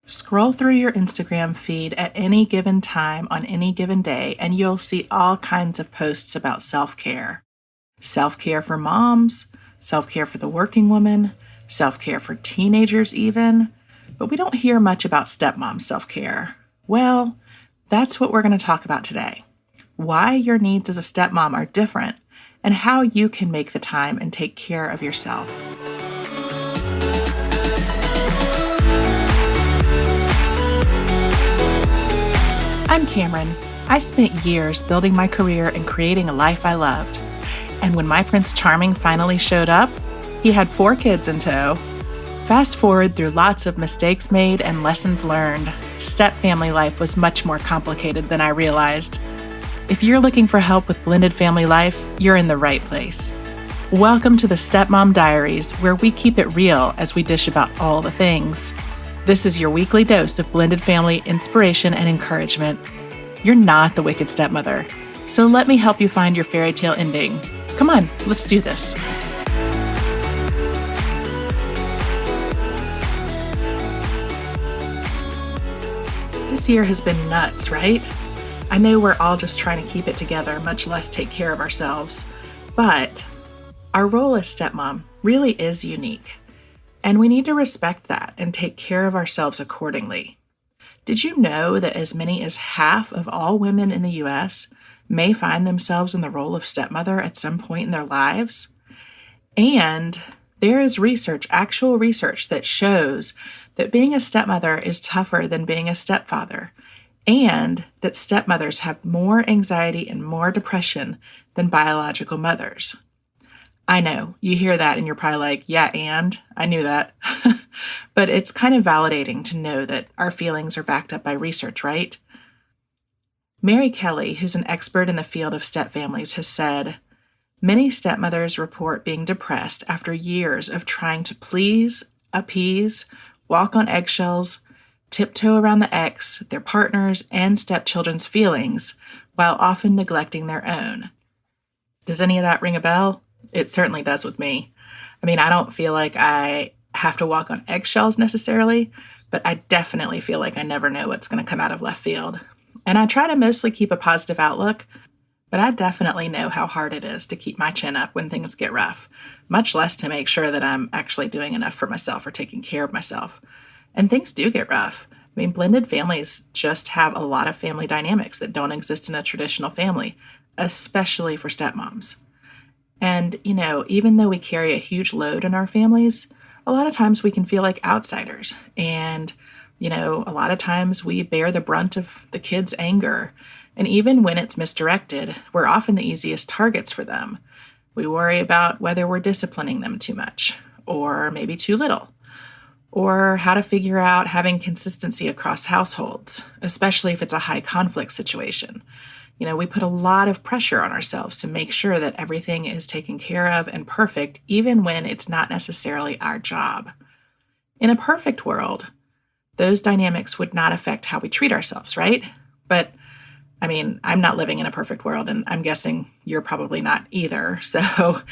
Scroll through your Instagram feed at any given time on any given day, and you'll see all kinds of posts about self-care. Self-care for moms, self-care for the working woman, self-care for teenagers even. But we don't hear much about stepmom self-care. Well, that's what we're going to talk about today. Why your needs as a stepmom are different, and how you can make the time and take care of yourself. I'm Cameron. I spent years building my career and creating a life I loved. And when my Prince Charming finally showed up, he had 4 kids in tow. Fast forward through lots of mistakes made and lessons learned, step-family life was much more complicated than I realized. If you're looking for help with blended family life, you're in the right place. Welcome to the Stepmom Diaries, where we keep it real as we dish about all the things. This is your weekly dose of blended family inspiration and encouragement. You're not the wicked stepmother, so let me help you find your fairy tale ending. Come on, let's do this. This year has been nuts, right? I know we're all just trying to keep it together, much less take care of ourselves, but our role as stepmom really is unique. And we need to respect that and take care of ourselves accordingly. Did you know that as many as half of all women in the U.S. may find themselves in the role of stepmother at some point in their lives? And there is actual research that shows that being a stepmother is tougher than being a stepfather, and that stepmothers have more anxiety and more depression than biological mothers. I know, you hear that and you're probably like, yeah, and I knew that. But it's kind of validating to know that our feelings are backed up by research, right? Mary Kelly, who's an expert in the field of stepfamilies, has said, many stepmothers report being depressed after years of trying to please, appease, walk on eggshells, tiptoe around the ex, their partners, and stepchildren's feelings, while often neglecting their own. Does any of that ring a bell? It certainly does with me. I mean, I don't feel like I have to walk on eggshells necessarily, but I definitely feel like I never know what's going to come out of left field. And I try to mostly keep a positive outlook, but I definitely know how hard it is to keep my chin up when things get rough, much less to make sure that I'm actually doing enough for myself or taking care of myself. And things do get rough. I mean, blended families just have a lot of family dynamics that don't exist in a traditional family, especially for stepmoms. And, even though we carry a huge load in our families, a lot of times we can feel like outsiders. And, a lot of times we bear the brunt of the kids' anger. And even when it's misdirected, we're often the easiest targets for them. We worry about whether we're disciplining them too much, or maybe too little, or how to figure out having consistency across households, especially if it's a high conflict situation. We put a lot of pressure on ourselves to make sure that everything is taken care of and perfect, even when it's not necessarily our job. In a perfect world, those dynamics would not affect how we treat ourselves, right? But, I'm not living in a perfect world, and I'm guessing you're probably not either. So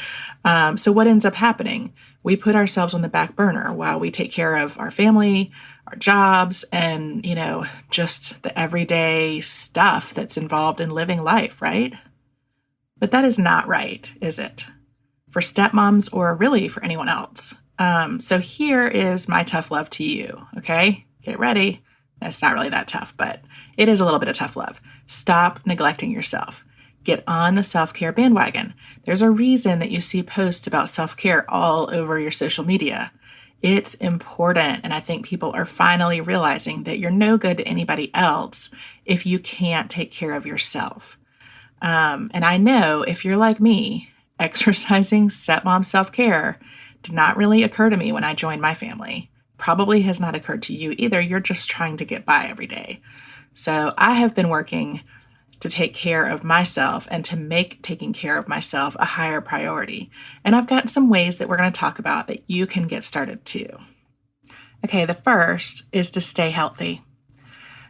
what ends up happening? We put ourselves on the back burner while we take care of our family, our jobs, and, just the everyday stuff that's involved in living life, right? But that is not right, is it? For stepmoms or really for anyone else. So here is my tough love to you, okay? Get ready. It's not really that tough, but it is a little bit of tough love. Stop neglecting yourself. Get on the self-care bandwagon. There's a reason that you see posts about self-care all over your social media. It's important, and I think people are finally realizing that you're no good to anybody else if you can't take care of yourself. And I know if you're like me, exercising stepmom self-care did not really occur to me when I joined my family. Probably has not occurred to you either. You're just trying to get by every day. So I have been working to take care of myself and to make taking care of myself a higher priority. And I've got some ways that we're going to talk about that you can get started too. Okay, the first is to stay healthy.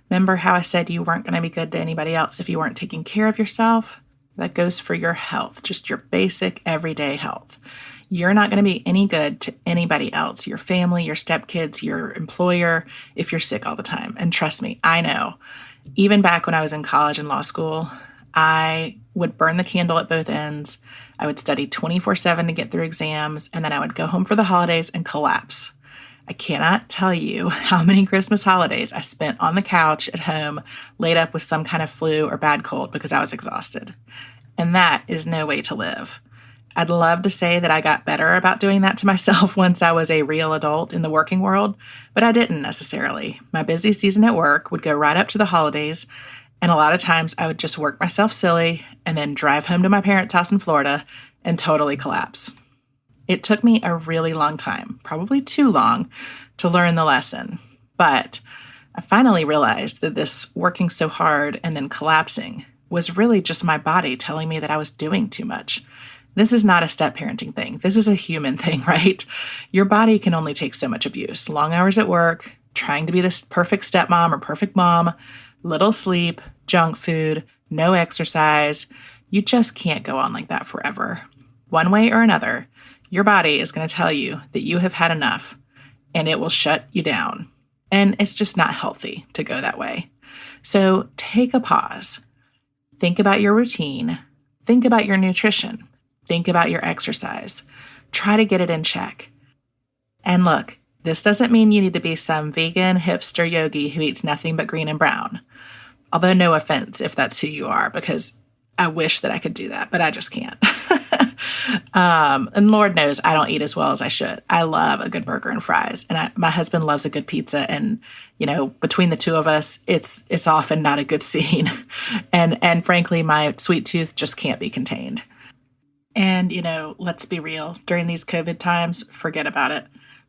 Remember how I said you weren't going to be good to anybody else if you weren't taking care of yourself? That goes for your health, just your basic everyday health. You're not going to be any good to anybody else, your family, your stepkids, your employer, if you're sick all the time. And trust me, I know. Even back when I was in college and law school, I would burn the candle at both ends. I would study 24/7 to get through exams, and then I would go home for the holidays and collapse. I cannot tell you how many Christmas holidays I spent on the couch at home, laid up with some kind of flu or bad cold because I was exhausted. And that is no way to live. I'd love to say that I got better about doing that to myself once I was a real adult in the working world, but I didn't necessarily. My busy season at work would go right up to the holidays, and a lot of times I would just work myself silly and then drive home to my parents' house in Florida and totally collapse. It took me a really long time, probably too long, to learn the lesson. But I finally realized that this working so hard and then collapsing was really just my body telling me that I was doing too much. This is not a step parenting thing. This is a human thing, right? Your body can only take so much abuse. Long hours at work, trying to be this perfect stepmom or perfect mom, little sleep, junk food, no exercise. You just can't go on like that forever. One way or another, your body is going to tell you that you have had enough and it will shut you down. And it's just not healthy to go that way. So take a pause. Think about your routine. Think about your nutrition. Think about your exercise. Try to get it in check. And look, this doesn't mean you need to be some vegan hipster yogi who eats nothing but green and brown. Although no offense if that's who you are, because I wish that I could do that, but I just can't. And Lord knows I don't eat as well as I should. I love a good burger and fries, and my husband loves a good pizza. And between the two of us, it's often not a good scene. And frankly, my sweet tooth just can't be contained. And let's be real. During these COVID times, forget about it.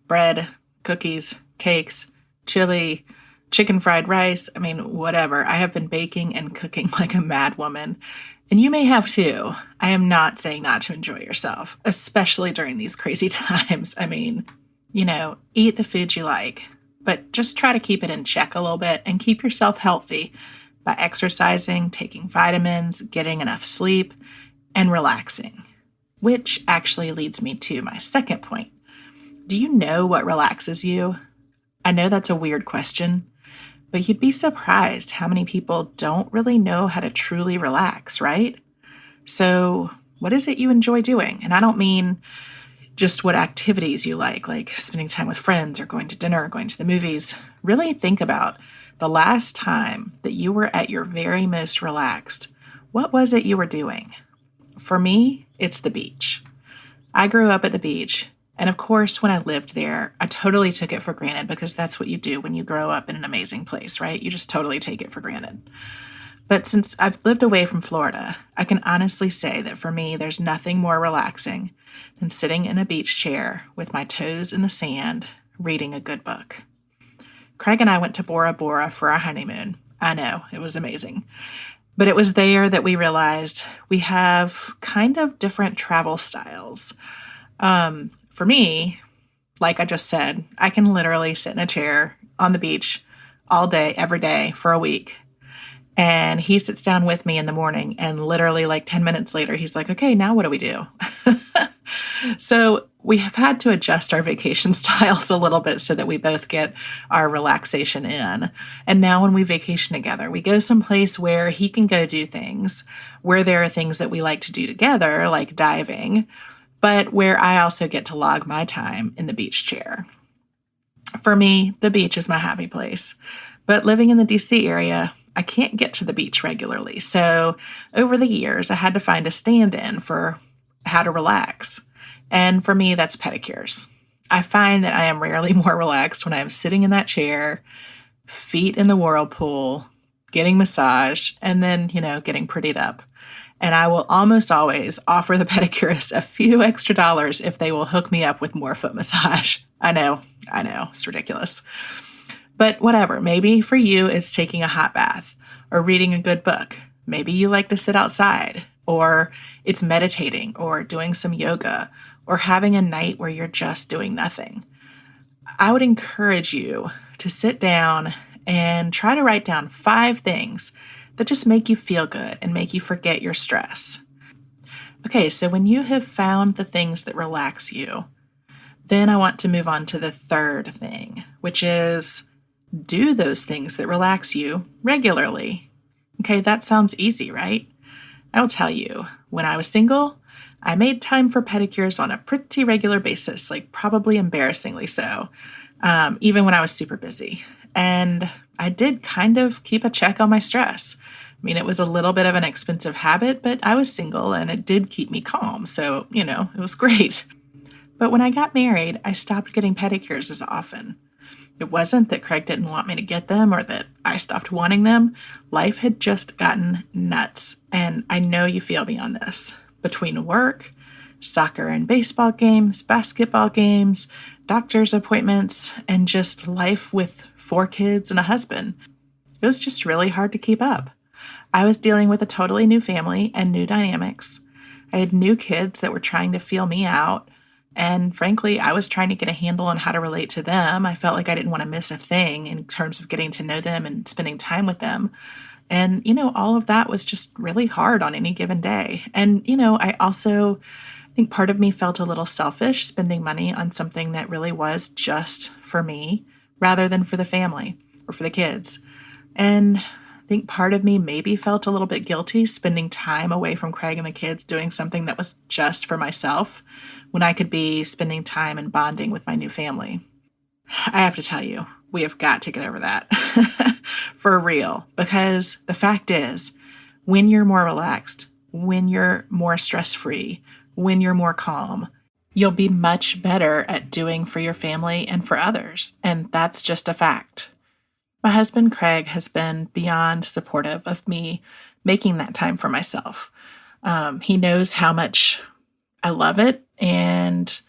Bread, cookies, cakes, chili, chicken fried rice. I mean, whatever. I have been baking and cooking like a mad woman. And you may have too. I am not saying not to enjoy yourself, especially during these crazy times. I mean, eat the food you like, but just try to keep it in check a little bit and keep yourself healthy by exercising, taking vitamins, getting enough sleep, and relaxing. Which actually leads me to my second point. Do you know what relaxes you? I know that's a weird question, but you'd be surprised how many people don't really know how to truly relax, right? So what is it you enjoy doing? And I don't mean just what activities you like spending time with friends or going to dinner or going to the movies. Really think about the last time that you were at your very most relaxed. What was it you were doing? For me, it's the beach. I grew up at the beach. And of course, when I lived there, I totally took it for granted because that's what you do when you grow up in an amazing place, right? You just totally take it for granted. But since I've lived away from Florida, I can honestly say that for me, there's nothing more relaxing than sitting in a beach chair with my toes in the sand, reading a good book. Craig and I went to Bora Bora for our honeymoon. I know, it was amazing. But it was there that we realized we have kind of different travel styles. For me, like I just said, I can literally sit in a chair on the beach all day, every day for a week. And he sits down with me in the morning and literally 10 minutes later, he's like, okay, now what do we do? So we have had to adjust our vacation styles a little bit so that we both get our relaxation in. And now when we vacation together, we go someplace where he can go do things, where there are things that we like to do together, like diving, but where I also get to log my time in the beach chair. For me, the beach is my happy place. But living in the DC area, I can't get to the beach regularly. So over the years, I had to find a stand-in for how to relax. And for me, that's pedicures. I find that I am rarely more relaxed when I am sitting in that chair, feet in the whirlpool, getting massaged, and then, getting prettied up. And I will almost always offer the pedicurist a few extra dollars if they will hook me up with more foot massage. I know, it's ridiculous. But whatever, maybe for you it's taking a hot bath or reading a good book. Maybe you like to sit outside, or it's meditating or doing some yoga or having a night where you're just doing nothing. I would encourage you to sit down and try to write down 5 things that just make you feel good and make you forget your stress. Okay, so when you have found the things that relax you, then I want to move on to the third thing, which is do those things that relax you regularly. Okay, that sounds easy, right? I'll tell you, when I was single, I made time for pedicures on a pretty regular basis, like probably embarrassingly so, even when I was super busy. And I did kind of keep a check on my stress. I mean, it was a little bit of an expensive habit, but I was single and it did keep me calm. So, it was great. But when I got married, I stopped getting pedicures as often. It wasn't that Craig didn't want me to get them or that I stopped wanting them. Life had just gotten nuts. And I know you feel me on this. Between work, soccer and baseball games, basketball games, doctor's appointments, and just life with 4 kids and a husband, it was just really hard to keep up. I was dealing with a totally new family and new dynamics. I had new kids that were trying to feel me out. And frankly, I was trying to get a handle on how to relate to them. I felt like I didn't want to miss a thing in terms of getting to know them and spending time with them. And, all of that was just really hard on any given day. And, I also think part of me felt a little selfish spending money on something that really was just for me rather than for the family or for the kids. And I think part of me maybe felt a little bit guilty spending time away from Craig and the kids doing something that was just for myself when I could be spending time and bonding with my new family. I have to tell you, we have got to get over that for real, because the fact is, when you're more relaxed, when you're more stress-free, when you're more calm, you'll be much better at doing for your family and for others. And that's just a fact. My husband, Craig, has been beyond supportive of me making that time for myself. He knows how much I love it. And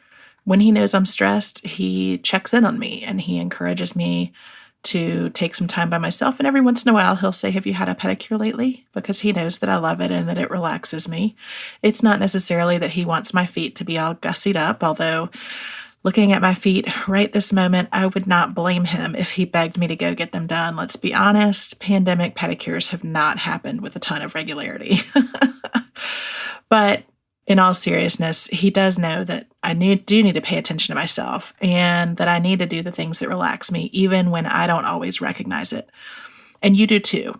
when he knows I'm stressed, he checks in on me and he encourages me to take some time by myself. And every once in a while, he'll say, "Have you had a pedicure lately?" Because he knows that I love it and that it relaxes me. It's not necessarily that he wants my feet to be all gussied up, although looking at my feet right this moment, I would not blame him if he begged me to go get them done. Let's be honest, pandemic pedicures have not happened with a ton of regularity. But in all seriousness, he does know that I do need to pay attention to myself and that I need to do the things that relax me, even when I don't always recognize it. And you do too.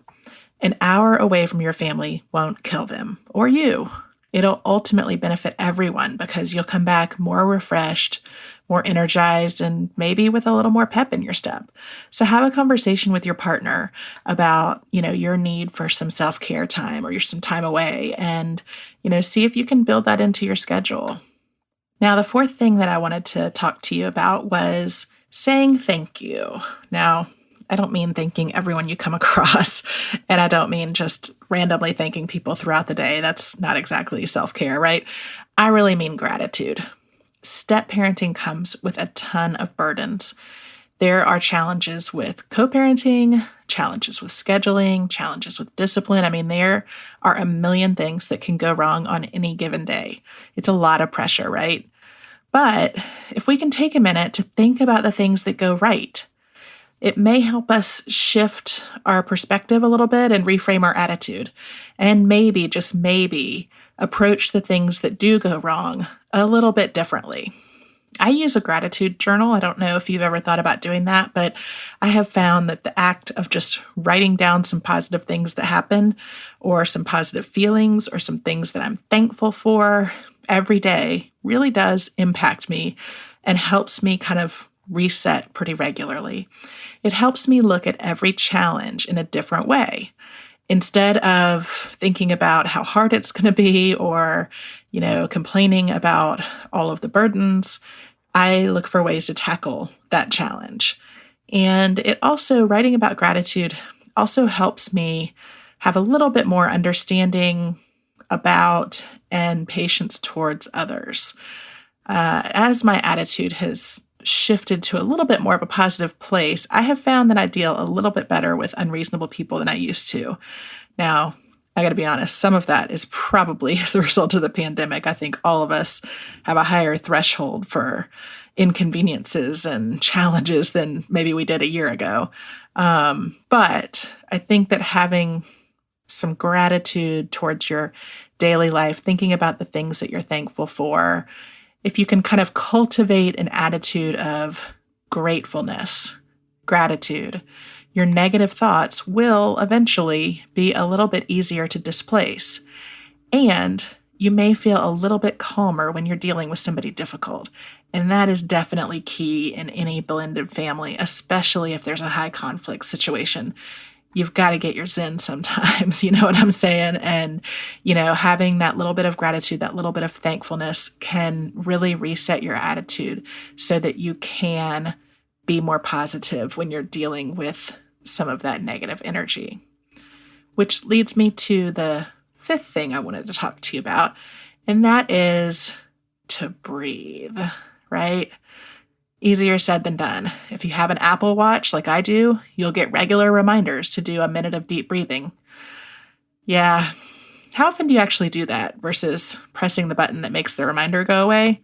An hour away from your family won't kill them or you. It'll ultimately benefit everyone because you'll come back more refreshed, more energized, and maybe with a little more pep in your step. So have a conversation with your partner about, your need for some self-care time or some time away and, see if you can build that into your schedule. Now, the fourth thing that I wanted to talk to you about was saying thank you. Now, I don't mean thanking everyone you come across, and I don't mean just randomly thanking people throughout the day. That's not exactly self-care, right? I really mean gratitude. Step parenting comes with a ton of burdens. There are challenges with co-parenting, challenges with scheduling, challenges with discipline. I mean, there are a million things that can go wrong on any given day. It's a lot of pressure, right? But if we can take a minute to think about the things that go right, it may help us shift our perspective a little bit and reframe our attitude. And maybe, just maybe, approach the things that do go wrong a little bit differently. I use a gratitude journal. I don't know if you've ever thought about doing that, but I have found that the act of just writing down some positive things that happen or some positive feelings or some things that I'm thankful for every day really does impact me and helps me kind of reset pretty regularly. It helps me look at every challenge in a different way. Instead of thinking about how hard it's going to be or, complaining about all of the burdens, I look for ways to tackle that challenge. And it also, writing about gratitude also helps me have a little bit more understanding about and patience towards others. As my attitude has shifted to a little bit more of a positive place, I have found that I deal a little bit better with unreasonable people than I used to. Now, I got to be honest, some of that is probably as a result of the pandemic. I think all of us have a higher threshold for inconveniences and challenges than maybe we did a year ago. But I think that having some gratitude towards your daily life, thinking about the things that you're thankful for. If you can kind of cultivate an attitude of gratefulness, gratitude, your negative thoughts will eventually be a little bit easier to displace. And you may feel a little bit calmer when you're dealing with somebody difficult. And that is definitely key in any blended family, especially if there's a high conflict situation. You've got to get your zen sometimes, you know what I'm saying? And, having that little bit of gratitude, that little bit of thankfulness can really reset your attitude so that you can be more positive when you're dealing with some of that negative energy. Which leads me to the fifth thing I wanted to talk to you about, and that is to breathe, right? Easier said than done. If you have an Apple Watch like I do, you'll get regular reminders to do a minute of deep breathing. Yeah. How often do you actually do that versus pressing the button that makes the reminder go away?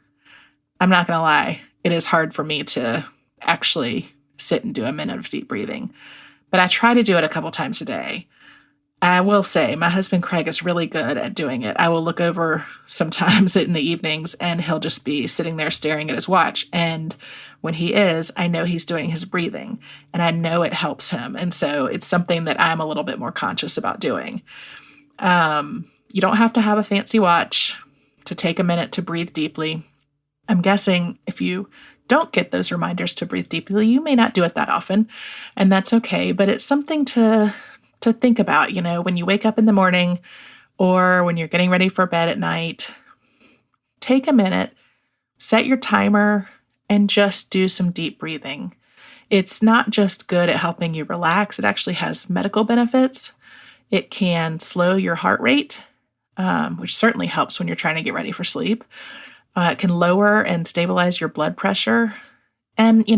I'm not going to lie. It is hard for me to actually sit and do a minute of deep breathing, but I try to do it a couple times a day. I will say my husband Craig is really good at doing it. I will look over sometimes in the evenings and he'll just be sitting there staring at his watch. And when he is, I know he's doing his breathing and I know it helps him. And so it's something that I'm a little bit more conscious about doing. You don't have to have a fancy watch to take a minute to breathe deeply. I'm guessing if you don't get those reminders to breathe deeply, you may not do it that often, and that's okay. But it's something to think about, when you wake up in the morning or when you're getting ready for bed at night. Take a minute, set your timer, and just do some deep breathing. It's not just good at helping you relax, it actually has medical benefits. It can slow your heart rate, which certainly helps when you're trying to get ready for sleep. It can lower and stabilize your blood pressure. And,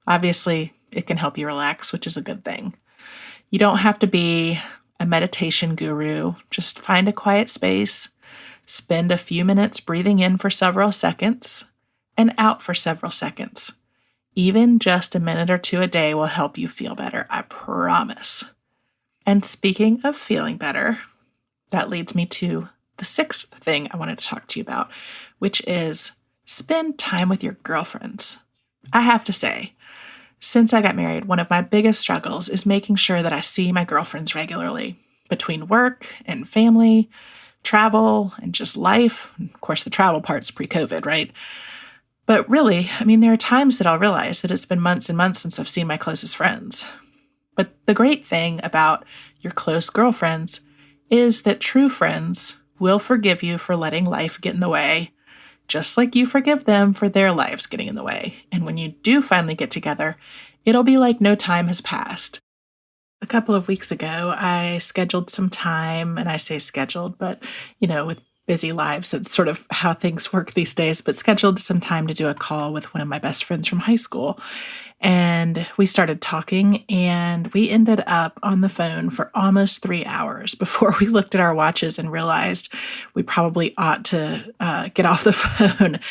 obviously it can help you relax, which is a good thing. You don't have to be a meditation guru. Just find a quiet space, spend a few minutes breathing in for several seconds and out for several seconds. Even just a minute or two a day will help you feel better, I promise. And speaking of feeling better, that leads me to the sixth thing I wanted to talk to you about, which is spend time with your girlfriends. I have to say, since I got married, one of my biggest struggles is making sure that I see my girlfriends regularly. Between work and family, travel, and just life. Of course, the travel part's pre-COVID, right? But really, there are times that I'll realize that it's been months and months since I've seen my closest friends. But the great thing about your close girlfriends is that true friends will forgive you for letting life get in the way, just like you forgive them for their lives getting in the way. And when you do finally get together, it'll be like no time has passed. A couple of weeks ago, I scheduled some time, and I say scheduled, but, with busy lives, that's sort of how things work these days, but scheduled some time to do a call with one of my best friends from high school. And we started talking, and we ended up on the phone for almost 3 hours before we looked at our watches and realized we probably ought to get off the phone.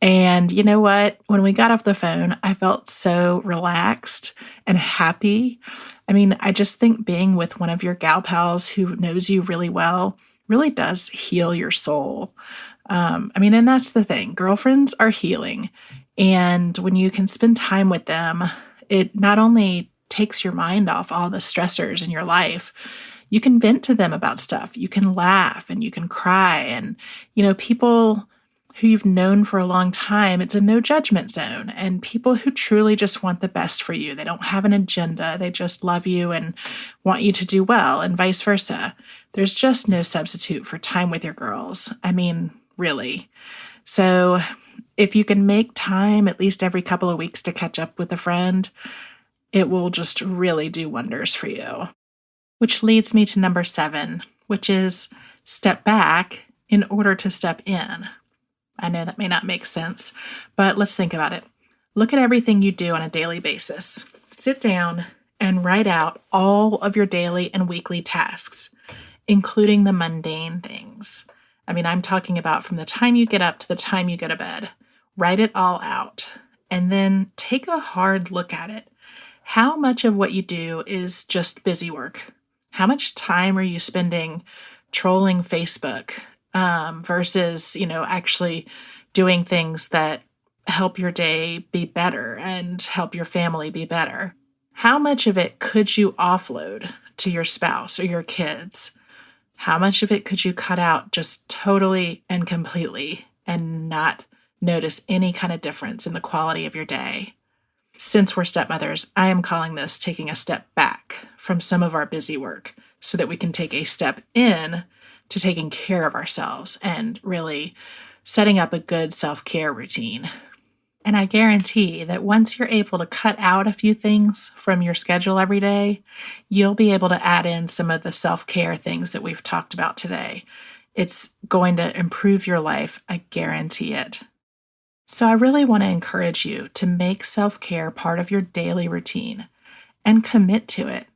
And you know what? When we got off the phone, I felt so relaxed and happy. I just think being with one of your gal pals who knows you really well really does heal your soul. And that's the thing. Girlfriends are healing. And when you can spend time with them, it not only takes your mind off all the stressors in your life, you can vent to them about stuff. You can laugh and you can cry. And, people who you've known for a long time, it's a no judgment zone. And people who truly just want the best for you, they don't have an agenda. They just love you and want you to do well, and vice versa. There's just no substitute for time with your girls. Really. So if you can make time at least every couple of weeks to catch up with a friend, it will just really do wonders for you. Which leads me to number 7, which is step back in order to step in. I know that may not make sense, but let's think about it. Look at everything you do on a daily basis. Sit down and write out all of your daily and weekly tasks, including the mundane things. I'm talking about from the time you get up to the time you go to bed. Write it all out and then take a hard look at it. How much of what you do is just busy work? How much time are you spending trolling Facebook versus, actually doing things that help your day be better and help your family be better? How much of it could you offload to your spouse or your kids? How much of it could you cut out just totally and completely and not notice any kind of difference in the quality of your day? Since we're stepmothers, I am calling this taking a step back from some of our busy work so that we can take a step in to taking care of ourselves and really setting up a good self-care routine. And I guarantee that once you're able to cut out a few things from your schedule every day, you'll be able to add in some of the self-care things that we've talked about today. It's going to improve your life. I guarantee it. So I really want to encourage you to make self-care part of your daily routine and commit to it.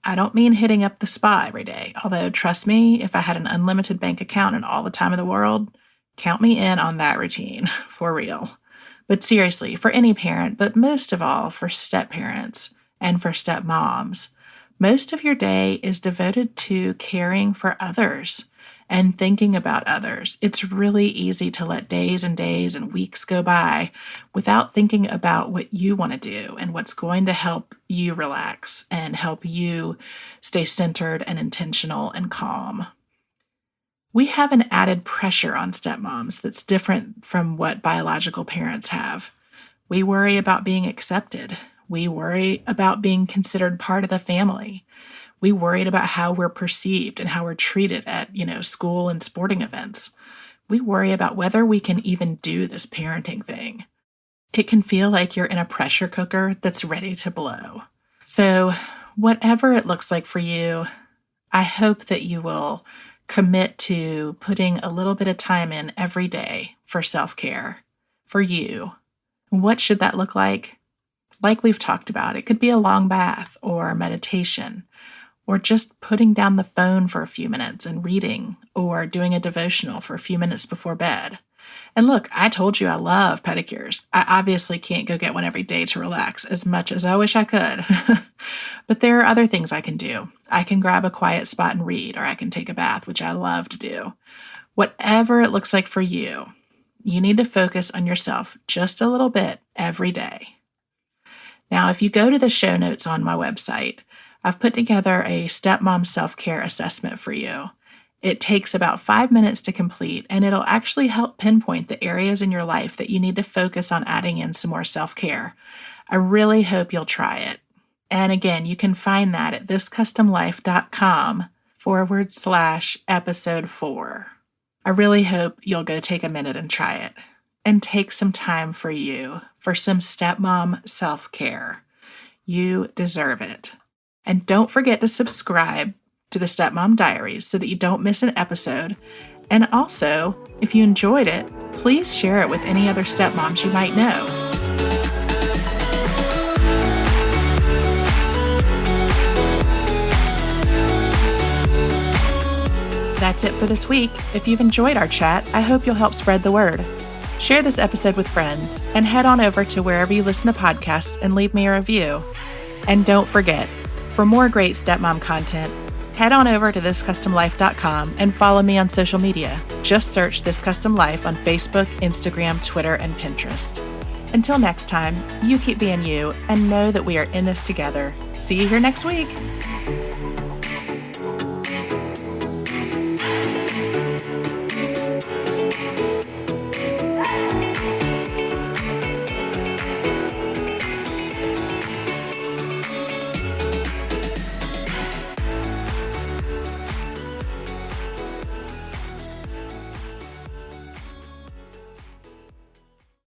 I don't mean hitting up the spa every day, although trust me, if I had an unlimited bank account and all the time in the world, count me in on that routine, for real. But seriously, for any parent, but most of all for step-parents and for stepmoms, most of your day is devoted to caring for others and thinking about others. It's really easy to let days and days and weeks go by without thinking about what you want to do and what's going to help you relax and help you stay centered and intentional and calm. We have an added pressure on stepmoms that's different from what biological parents have. We worry about being accepted. We worry about being considered part of the family. We worried about how we're perceived and how we're treated at, school and sporting events. We worry about whether we can even do this parenting thing. It can feel like you're in a pressure cooker that's ready to blow. So whatever it looks like for you, I hope that you will commit to putting a little bit of time in every day for self-care, for you. What should that look like? Like we've talked about, it could be a long bath or meditation, or just putting down the phone for a few minutes and reading, or doing a devotional for a few minutes before bed. And look, I told you I love pedicures. I obviously can't go get one every day to relax as much as I wish I could. But there are other things I can do. I can grab a quiet spot and read, or I can take a bath, which I love to do. Whatever it looks like for you, you need to focus on yourself just a little bit every day. Now, if you go to the show notes on my website, I've put together a stepmom self-care assessment for you. It takes about 5 minutes to complete, and it'll actually help pinpoint the areas in your life that you need to focus on adding in some more self-care. I really hope you'll try it. And again, you can find that at thiscustomlife.com/episode 4. I really hope you'll go take a minute and try it and take some time for you for some stepmom self-care. You deserve it. And don't forget to subscribe to the Stepmom Diaries so that you don't miss an episode. And also, if you enjoyed it, please share it with any other stepmoms you might know. That's it for this week. If you've enjoyed our chat, I hope you'll help spread the word. Share this episode with friends and head on over to wherever you listen to podcasts and leave me a review. And don't forget, for more great stepmom content, head on over to thiscustomlife.com and follow me on social media. Just search This Custom Life on Facebook, Instagram, Twitter, and Pinterest. Until next time, you keep being you and know that we are in this together. See you here next week.